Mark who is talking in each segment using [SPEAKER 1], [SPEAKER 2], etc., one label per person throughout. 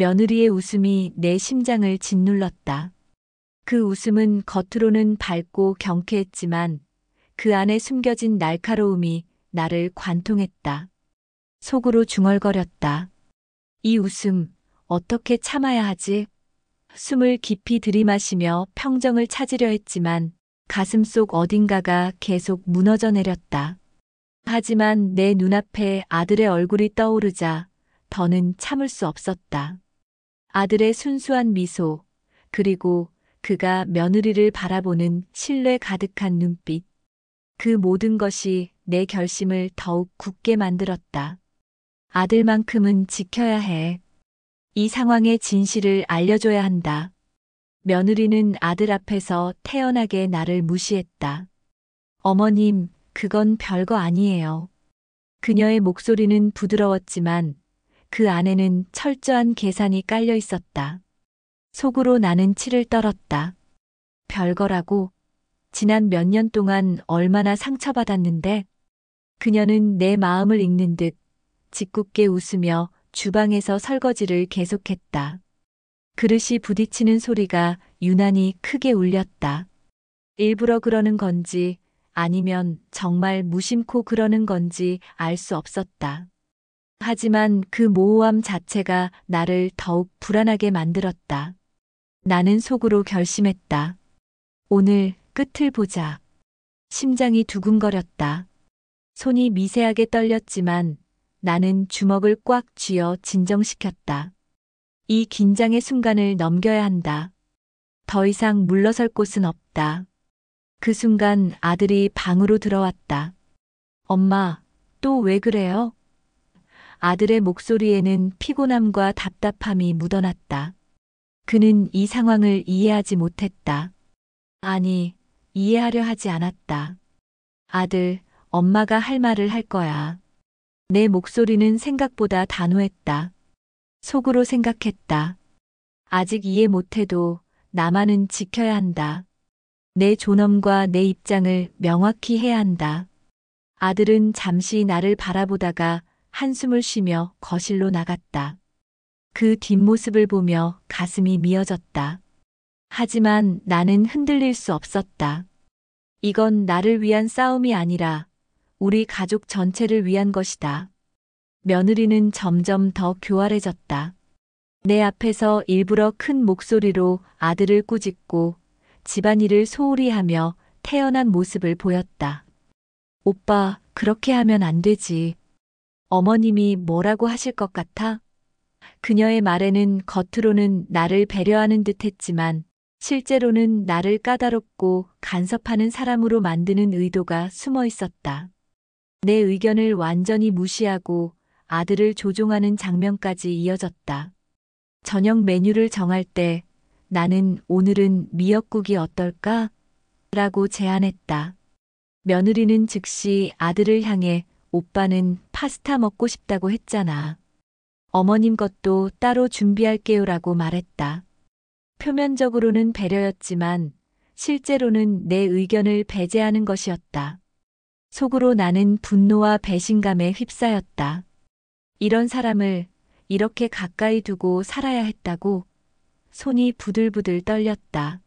[SPEAKER 1] 며느리의 웃음이 내 심장을 짓눌렀다. 그 웃음은 겉으로는 밝고 경쾌했지만 그 안에 숨겨진 날카로움이 나를 관통했다. 속으로 중얼거렸다. 이 웃음, 어떻게 참아야 하지? 숨을 깊이 들이마시며 평정을 찾으려 했지만 가슴속 어딘가가 계속 무너져 내렸다. 하지만 내 눈앞에 아들의 얼굴이 떠오르자 더는 참을 수 없었다. 아들의 순수한 미소, 그리고 그가 며느리를 바라보는 신뢰 가득한 눈빛. 그 모든 것이 내 결심을 더욱 굳게 만들었다. 아들만큼은 지켜야 해. 이 상황의 진실을 알려줘야 한다. 며느리는 아들 앞에서 태연하게 나를 무시했다. 어머님, 그건 별거 아니에요. 그녀의 목소리는 부드러웠지만 그 안에는 철저한 계산이 깔려 있었다. 속으로 나는 치를 떨었다. 별거라고? 지난 몇 년 동안 얼마나 상처받았는데? 그녀는 내 마음을 읽는 듯 짓궂게 웃으며 주방에서 설거지를 계속했다. 그릇이 부딪히는 소리가 유난히 크게 울렸다. 일부러 그러는 건지 아니면 정말 무심코 그러는 건지 알 수 없었다. 하지만 그 모호함 자체가 나를 더욱 불안하게 만들었다. 나는 속으로 결심했다. 오늘 끝을 보자. 심장이 두근거렸다. 손이 미세하게 떨렸지만 나는 주먹을 꽉 쥐어 진정시켰다. 이 긴장의 순간을 넘겨야 한다. 더 이상 물러설 곳은 없다. 그 순간 아들이 방으로 들어왔다. 엄마, 또 왜 그래요? 아들의 목소리에는 피곤함과 답답함이 묻어났다. 그는 이 상황을 이해하지 못했다. 아니, 이해하려 하지 않았다. 아들, 엄마가 할 말을 할 거야. 내 목소리는 생각보다 단호했다. 속으로 생각했다. 아직 이해 못해도 나만은 지켜야 한다. 내 존엄과 내 입장을 명확히 해야 한다. 아들은 잠시 나를 바라보다가 한숨을 쉬며 거실로 나갔다. 그 뒷모습을 보며 가슴이 미어졌다. 하지만 나는 흔들릴 수 없었다. 이건 나를 위한 싸움이 아니라 우리 가족 전체를 위한 것이다. 며느리는 점점 더 교활해졌다. 내 앞에서 일부러 큰 목소리로 아들을 꾸짖고 집안일을 소홀히 하며 태연한 모습을 보였다. 오빠, 그렇게 하면 안 되지. 어머님이 뭐라고 하실 것 같아? 그녀의 말에는 겉으로는 나를 배려하는 듯 했지만 실제로는 나를 까다롭고 간섭하는 사람으로 만드는 의도가 숨어 있었다. 내 의견을 완전히 무시하고 아들을 조종하는 장면까지 이어졌다. 저녁 메뉴를 정할 때 나는 오늘은 미역국이 어떨까? 라고 제안했다. 며느리는 즉시 아들을 향해 오빠는 파스타 먹고 싶다고 했잖아. 어머님 것도 따로 준비할게요라고 말했다. 표면적으로는 배려였지만 실제로는 내 의견을 배제하는 것이었다. 속으로 나는 분노와 배신감에 휩싸였다. 이런 사람을 이렇게 가까이 두고 살아야 했다고. 손이 부들부들 떨렸다.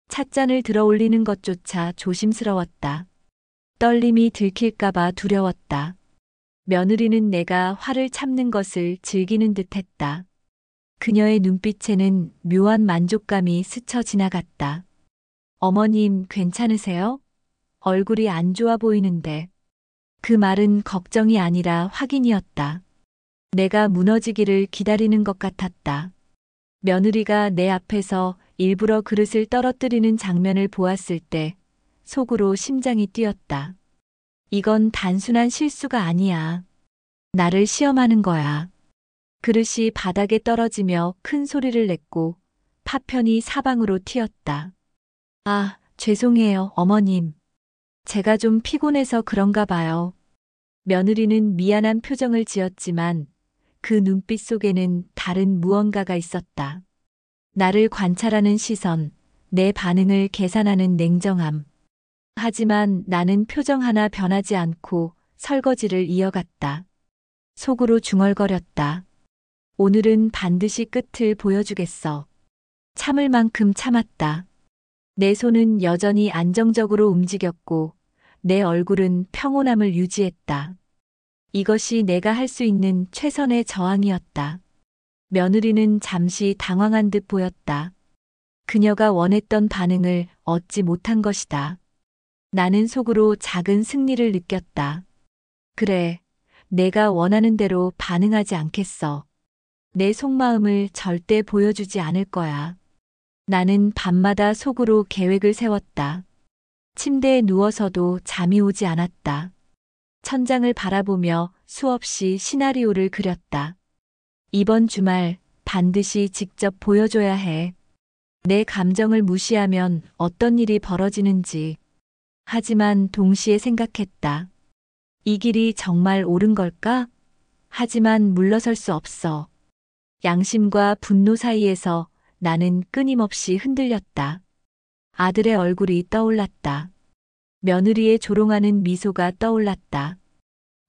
[SPEAKER 1] 찻잔을 들어 올리는 것조차 조심스러웠다. 떨림이 들킬까봐 두려웠다. 며느리는 내가 화를 참는 것을 즐기는 듯했다. 그녀의 눈빛에는 묘한 만족감이 스쳐 지나갔다. 어머님, 괜찮으세요? 얼굴이 안 좋아 보이는데. 그 말은 걱정이 아니라 확인이었다. 내가 무너지기를 기다리는 것 같았다. 며느리가 내 앞에서 일부러 그릇을 떨어뜨리는 장면을 보았을 때 속으로 심장이 뛰었다. 이건 단순한 실수가 아니야. 나를 시험하는 거야. 그릇이 바닥에 떨어지며 큰 소리를 냈고 파편이 사방으로 튀었다. 아, 죄송해요, 어머님. 제가 좀 피곤해서 그런가 봐요. 며느리는 미안한 표정을 지었지만 그 눈빛 속에는 다른 무언가가 있었다. 나를 관찰하는 시선, 내 반응을 계산하는 냉정함. 하지만 나는 표정 하나 변하지 않고 설거지를 이어갔다. 속으로 중얼거렸다. 오늘은 반드시 끝을 보여주겠어. 참을 만큼 참았다. 내 손은 여전히 안정적으로 움직였고 내 얼굴은 평온함을 유지했다. 이것이 내가 할 수 있는 최선의 저항이었다. 며느리는 잠시 당황한 듯 보였다. 그녀가 원했던 반응을 얻지 못한 것이다. 나는 속으로 작은 승리를 느꼈다. 그래, 내가 원하는 대로 반응하지 않겠어. 내 속마음을 절대 보여주지 않을 거야. 나는 밤마다 속으로 계획을 세웠다. 침대에 누워서도 잠이 오지 않았다. 천장을 바라보며 수없이 시나리오를 그렸다. 이번 주말 반드시 직접 보여줘야 해. 내 감정을 무시하면 어떤 일이 벌어지는지. 하지만 동시에 생각했다. 이 길이 정말 옳은 걸까? 하지만 물러설 수 없어. 양심과 분노 사이에서 나는 끊임없이 흔들렸다. 아들의 얼굴이 떠올랐다. 며느리의 조롱하는 미소가 떠올랐다.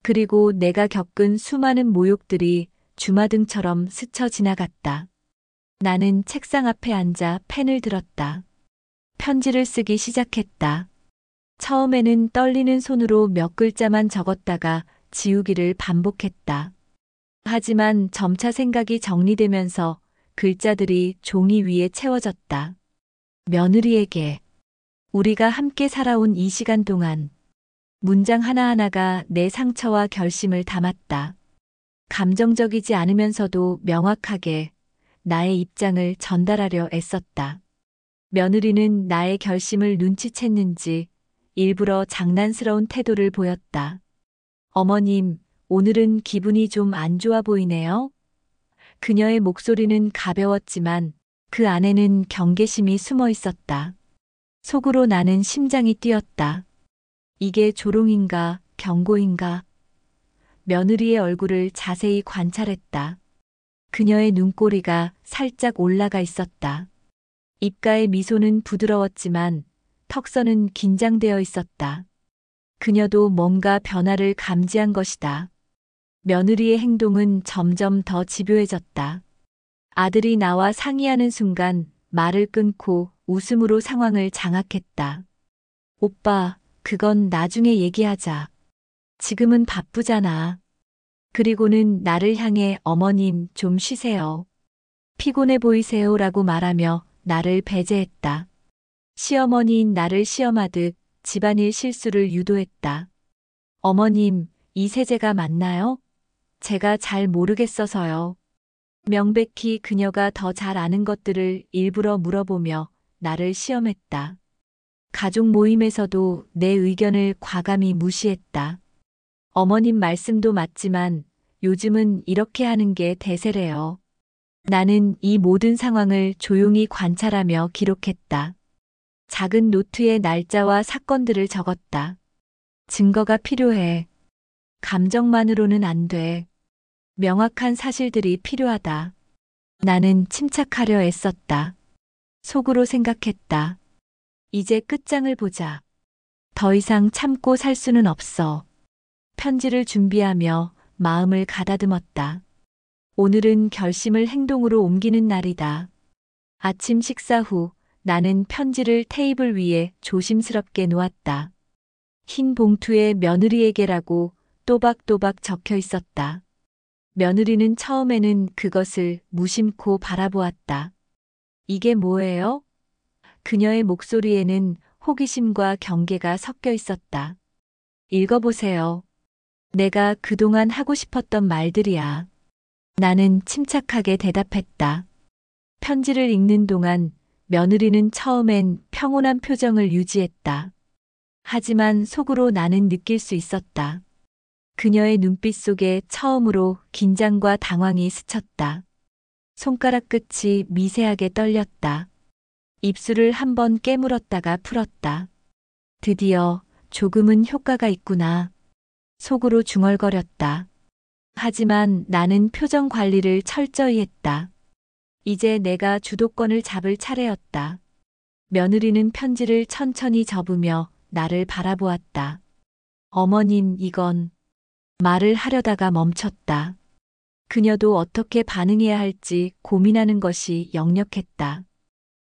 [SPEAKER 1] 그리고 내가 겪은 수많은 모욕들이 주마등처럼 스쳐 지나갔다. 나는 책상 앞에 앉아 펜을 들었다. 편지를 쓰기 시작했다. 처음에는 떨리는 손으로 몇 글자만 적었다가 지우기를 반복했다. 하지만 점차 생각이 정리되면서 글자들이 종이 위에 채워졌다. 며느리에게 우리가 함께 살아온 이 시간 동안 문장 하나하나가 내 상처와 결심을 담았다. 감정적이지 않으면서도 명확하게 나의 입장을 전달하려 애썼다. 며느리는 나의 결심을 눈치챘는지 일부러 장난스러운 태도를 보였다. 어머님, 오늘은 기분이 좀 안 좋아 보이네요. 그녀의 목소리는 가벼웠지만 그 안에는 경계심이 숨어 있었다. 속으로 나는 심장이 뛰었다. 이게 조롱인가, 경고인가? 며느리의 얼굴을 자세히 관찰했다. 그녀의 눈꼬리가 살짝 올라가 있었다. 입가의 미소는 부드러웠지만 턱선은 긴장되어 있었다. 그녀도 뭔가 변화를 감지한 것이다. 며느리의 행동은 점점 더 집요해졌다. 아들이 나와 상의하는 순간 말을 끊고 웃음으로 상황을 장악했다. 오빠, 그건 나중에 얘기하자. 지금은 바쁘잖아. 그리고는 나를 향해 어머님 좀 쉬세요. 피곤해 보이세요라고 말하며 나를 배제했다. 시어머니인 나를 시험하듯 집안일 실수를 유도했다. 어머님, 이 세제가 맞나요? 제가 잘 모르겠어서요. 명백히 그녀가 더 잘 아는 것들을 일부러 물어보며 나를 시험했다. 가족 모임에서도 내 의견을 과감히 무시했다. 어머님 말씀도 맞지만 요즘은 이렇게 하는 게 대세래요. 나는 이 모든 상황을 조용히 관찰하며 기록했다. 작은 노트에 날짜와 사건들을 적었다. 증거가 필요해. 감정만으로는 안 돼. 명확한 사실들이 필요하다. 나는 침착하려 애썼다. 속으로 생각했다. 이제 끝장을 보자. 더 이상 참고 살 수는 없어. 편지를 준비하며 마음을 가다듬었다. 오늘은 결심을 행동으로 옮기는 날이다. 아침 식사 후 나는 편지를 테이블 위에 조심스럽게 놓았다. 흰 봉투에 며느리에게라고 또박또박 적혀 있었다. 며느리는 처음에는 그것을 무심코 바라보았다. 이게 뭐예요? 그녀의 목소리에는 호기심과 경계가 섞여 있었다. 읽어보세요. 내가 그동안 하고 싶었던 말들이야. 나는 침착하게 대답했다. 편지를 읽는 동안 며느리는 처음엔 평온한 표정을 유지했다. 하지만 속으로 나는 느낄 수 있었다. 그녀의 눈빛 속에 처음으로 긴장과 당황이 스쳤다. 손가락 끝이 미세하게 떨렸다. 입술을 한번 깨물었다가 풀었다. 드디어 조금은 효과가 있구나. 속으로 중얼거렸다. 하지만 나는 표정 관리를 철저히 했다. 이제 내가 주도권을 잡을 차례였다. 며느리는 편지를 천천히 접으며 나를 바라보았다. 어머님, 이건 말을 하려다가 멈췄다. 그녀도 어떻게 반응해야 할지 고민하는 것이 역력했다.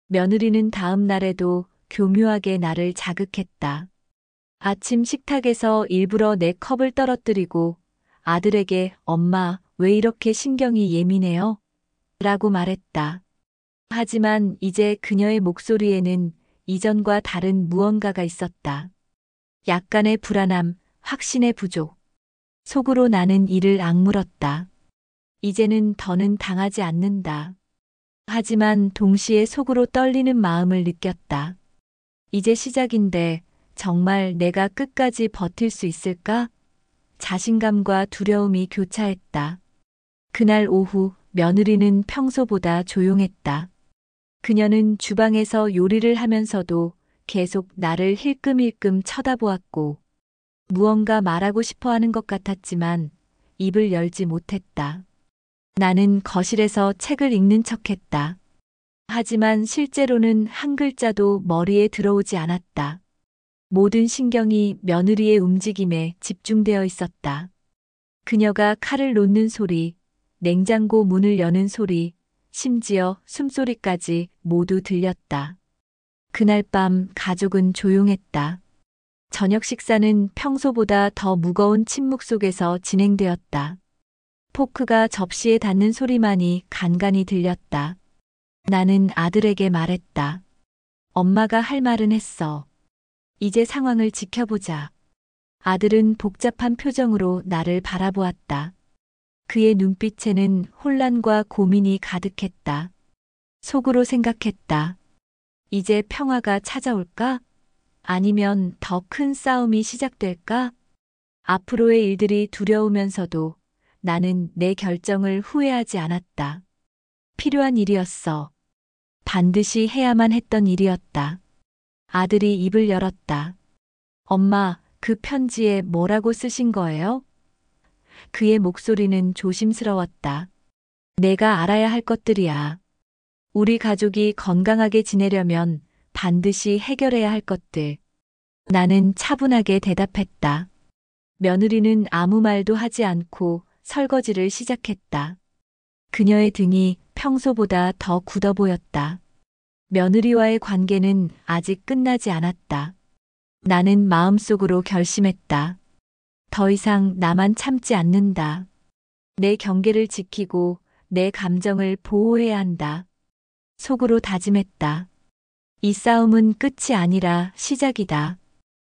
[SPEAKER 1] 며느리는 다음 날에도 교묘하게 나를 자극했다. 아침 식탁에서 일부러 내 컵을 떨어뜨리고 아들에게 엄마, 왜 이렇게 신경이 예민해요? 라고 말했다. 하지만 이제 그녀의 목소리에는 이전과 다른 무언가가 있었다. 약간의 불안함, 확신의 부족. 속으로 나는 이를 악물었다. 이제는 더는 당하지 않는다. 하지만 동시에 속으로 떨리는 마음을 느꼈다. 이제 시작인데 정말 내가 끝까지 버틸 수 있을까? 자신감과 두려움이 교차했다. 그날 오후 며느리는 평소보다 조용했다. 그녀는 주방에서 요리를 하면서도 계속 나를 힐끔힐끔 쳐다보았고 무언가 말하고 싶어 하는 것 같았지만 입을 열지 못했다. 나는 거실에서 책을 읽는 척했다. 하지만 실제로는 한 글자도 머리에 들어오지 않았다. 모든 신경이 며느리의 움직임에 집중되어 있었다. 그녀가 칼을 놓는 소리, 냉장고 문을 여는 소리, 심지어 숨소리까지 모두 들렸다. 그날 밤 가족은 조용했다. 저녁 식사는 평소보다 더 무거운 침묵 속에서 진행되었다. 포크가 접시에 닿는 소리만이 간간히 들렸다. 나는 아들에게 말했다. 엄마가 할 말은 했어. 이제 상황을 지켜보자. 아들은 복잡한 표정으로 나를 바라보았다. 그의 눈빛에는 혼란과 고민이 가득했다. 속으로 생각했다. 이제 평화가 찾아올까? 아니면 더 큰 싸움이 시작될까? 앞으로의 일들이 두려우면서도 나는 내 결정을 후회하지 않았다. 필요한 일이었어. 반드시 해야만 했던 일이었다. 아들이 입을 열었다. 엄마, 그 편지에 뭐라고 쓰신 거예요? 그의 목소리는 조심스러웠다. 내가 알아야 할 것들이야. 우리 가족이 건강하게 지내려면 반드시 해결해야 할 것들. 나는 차분하게 대답했다. 며느리는 아무 말도 하지 않고 설거지를 시작했다. 그녀의 등이 평소보다 더 굳어 보였다. 며느리와의 관계는 아직 끝나지 않았다. 나는 마음속으로 결심했다. 더 이상 나만 참지 않는다. 내 경계를 지키고 내 감정을 보호해야 한다. 속으로 다짐했다. 이 싸움은 끝이 아니라 시작이다.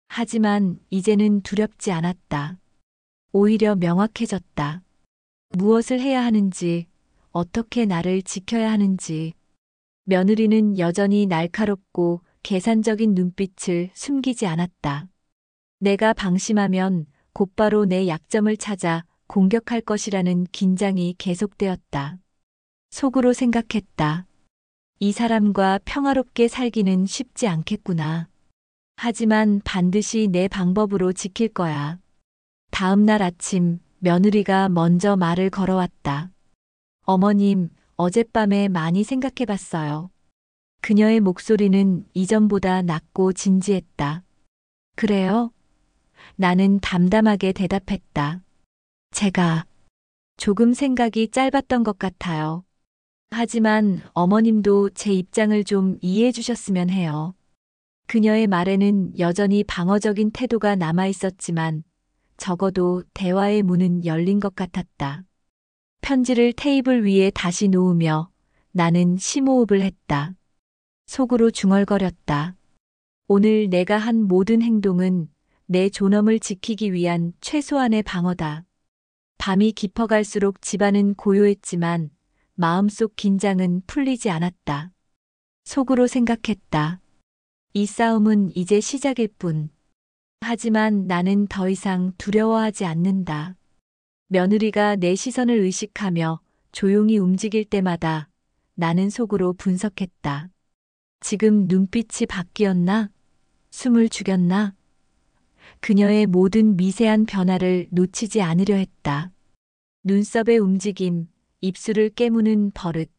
[SPEAKER 1] 하지만 이제는 두렵지 않았다. 오히려 명확해졌다. 무엇을 해야 하는지, 어떻게 나를 지켜야 하는지. 며느리는 여전히 날카롭고 계산적인 눈빛을 숨기지 않았다. 내가 방심하면 곧바로 내 약점을 찾아 공격할 것이라는 긴장이 계속되었다. 속으로 생각했다. 이 사람과 평화롭게 살기는 쉽지 않겠구나. 하지만 반드시 내 방법으로 지킬 거야. 다음 날 아침 며느리가 먼저 말을 걸어왔다. 어머님, 어젯밤에 많이 생각해 봤어요. 그녀의 목소리는 이전보다 낮고 진지했다. 그래요? 나는 담담하게 대답했다. 제가 조금 생각이 짧았던 것 같아요. 하지만 어머님도 제 입장을 좀 이해해 주셨으면 해요. 그녀의 말에는 여전히 방어적인 태도가 남아 있었지만 적어도 대화의 문은 열린 것 같았다. 편지를 테이블 위에 다시 놓으며 나는 심호흡을 했다. 속으로 중얼거렸다. 오늘 내가 한 모든 행동은 내 존엄을 지키기 위한 최소한의 방어다. 밤이 깊어갈수록 집안은 고요했지만 마음속 긴장은 풀리지 않았다. 속으로 생각했다. 이 싸움은 이제 시작일 뿐. 하지만 나는 더 이상 두려워하지 않는다. 며느리가 내 시선을 의식하며 조용히 움직일 때마다 나는 속으로 분석했다. 지금 눈빛이 바뀌었나? 숨을 죽였나? 그녀의 모든 미세한 변화를 놓치지 않으려 했다. 눈썹의 움직임, 입술을 깨무는 버릇,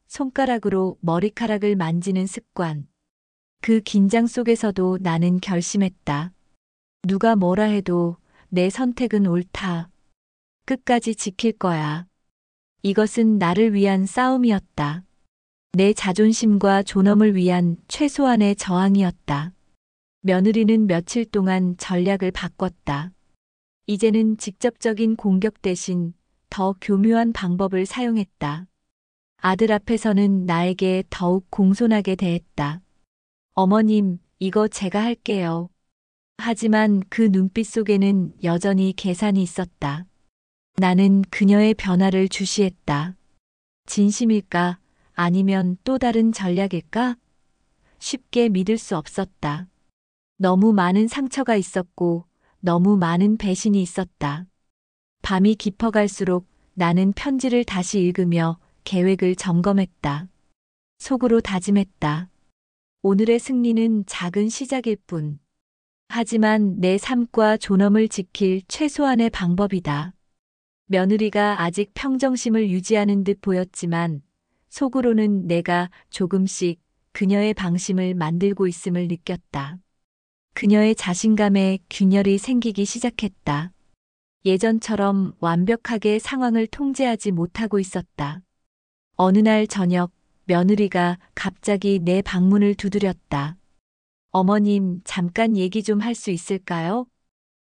[SPEAKER 1] 손가락으로 머리카락을 만지는 습관. 그 긴장 속에서도 나는 결심했다. 누가 뭐라 해도 내 선택은 옳다. 끝까지 지킬 거야. 이것은 나를 위한 싸움이었다. 내 자존심과 존엄을 위한 최소한의 저항이었다. 며느리는 며칠 동안 전략을 바꿨다. 이제는 직접적인 공격 대신 더 교묘한 방법을 사용했다. 아들 앞에서는 나에게 더욱 공손하게 대했다. 어머님, 이거 제가 할게요. 하지만 그 눈빛 속에는 여전히 계산이 있었다. 나는 그녀의 변화를 주시했다. 진심일까? 아니면 또 다른 전략일까? 쉽게 믿을 수 없었다. 너무 많은 상처가 있었고 너무 많은 배신이 있었다. 밤이 깊어갈수록 나는 편지를 다시 읽으며 계획을 점검했다. 속으로 다짐했다. 오늘의 승리는 작은 시작일 뿐. 하지만 내 삶과 존엄을 지킬 최소한의 방법이다. 며느리가 아직 평정심을 유지하는 듯 보였지만 속으로는 내가 조금씩 그녀의 방심을 만들고 있음을 느꼈다. 그녀의 자신감에 균열이 생기기 시작했다. 예전처럼 완벽하게 상황을 통제하지 못하고 있었다. 어느 날 저녁, 며느리가 갑자기 내 방문을 두드렸다. 어머님, 잠깐 얘기 좀 할 수 있을까요?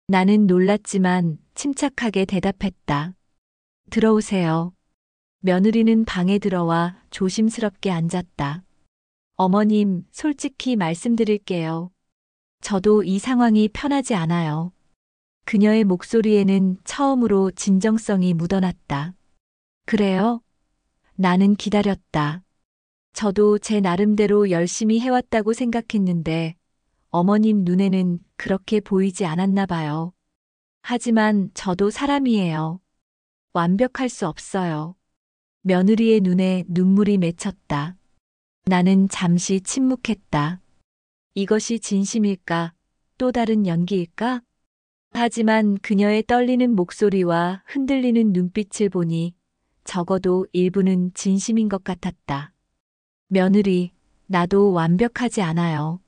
[SPEAKER 1] 나는 놀랐지만 침착하게 대답했다. 들어오세요. 며느리는 방에 들어와 조심스럽게 앉았다. 어머님, 솔직히 말씀드릴게요. 저도 이 상황이 편하지 않아요. 그녀의 목소리에는 처음으로 진정성이 묻어났다. 그래요? 나는 기다렸다. 저도 제 나름대로 열심히 해왔다고 생각했는데 어머님 눈에는 그렇게 보이지 않았나 봐요. 하지만 저도 사람이에요. 완벽할 수 없어요. 며느리의 눈에 눈물이 맺혔다. 나는 잠시 침묵했다. 이것이 진심일까? 또 다른 연기일까? 하지만 그녀의 떨리는 목소리와 흔들리는 눈빛을 보니 적어도 일부는 진심인 것 같았다. 며느리, 나도 완벽하지 않아요.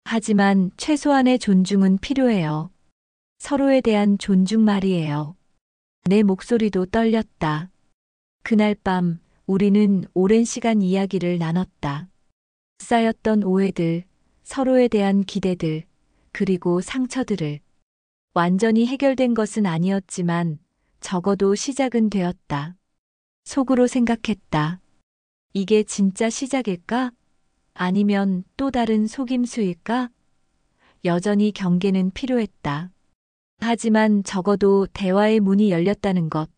[SPEAKER 1] 하지만 최소한의 존중은 필요해요. 서로에 대한 존중 말이에요. 내 목소리도 떨렸다. 그날 밤 우리는 오랜 시간 이야기를 나눴다. 쌓였던 오해들, 서로에 대한 기대들, 그리고 상처들을. 완전히 해결된 것은 아니었지만 적어도 시작은 되었다. 속으로 생각했다. 이게 진짜 시작일까? 아니면 또 다른 속임수일까? 여전히 경계는 필요했다. 하지만 적어도 대화의 문이 열렸다는 것,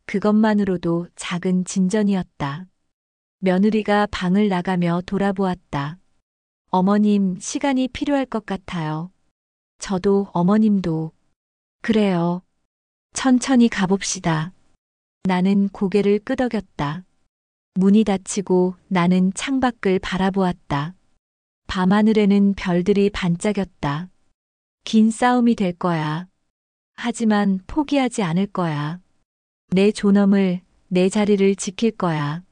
[SPEAKER 1] 그것만으로도 작은 진전이었다. 며느리가 방을 나가며 돌아보았다. 어머님, 시간이 필요할 것 같아요. 저도 어머님도. 그래요. 천천히 가봅시다. 나는 고개를 끄덕였다. 문이 닫히고 나는 창밖을 바라보았다. 밤하늘에는 별들이 반짝였다. 긴 싸움이 될 거야. 하지만 포기하지 않을 거야. 내 존엄을, 내 자리를 지킬 거야.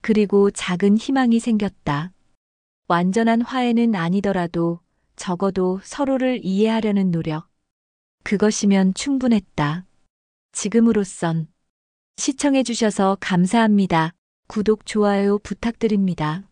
[SPEAKER 1] 그리고 작은 희망이 생겼다. 완전한 화해는 아니더라도 적어도 서로를 이해하려는 노력. 그것이면 충분했다. 지금으로선. 시청해주셔서 감사합니다. 구독, 좋아요 부탁드립니다.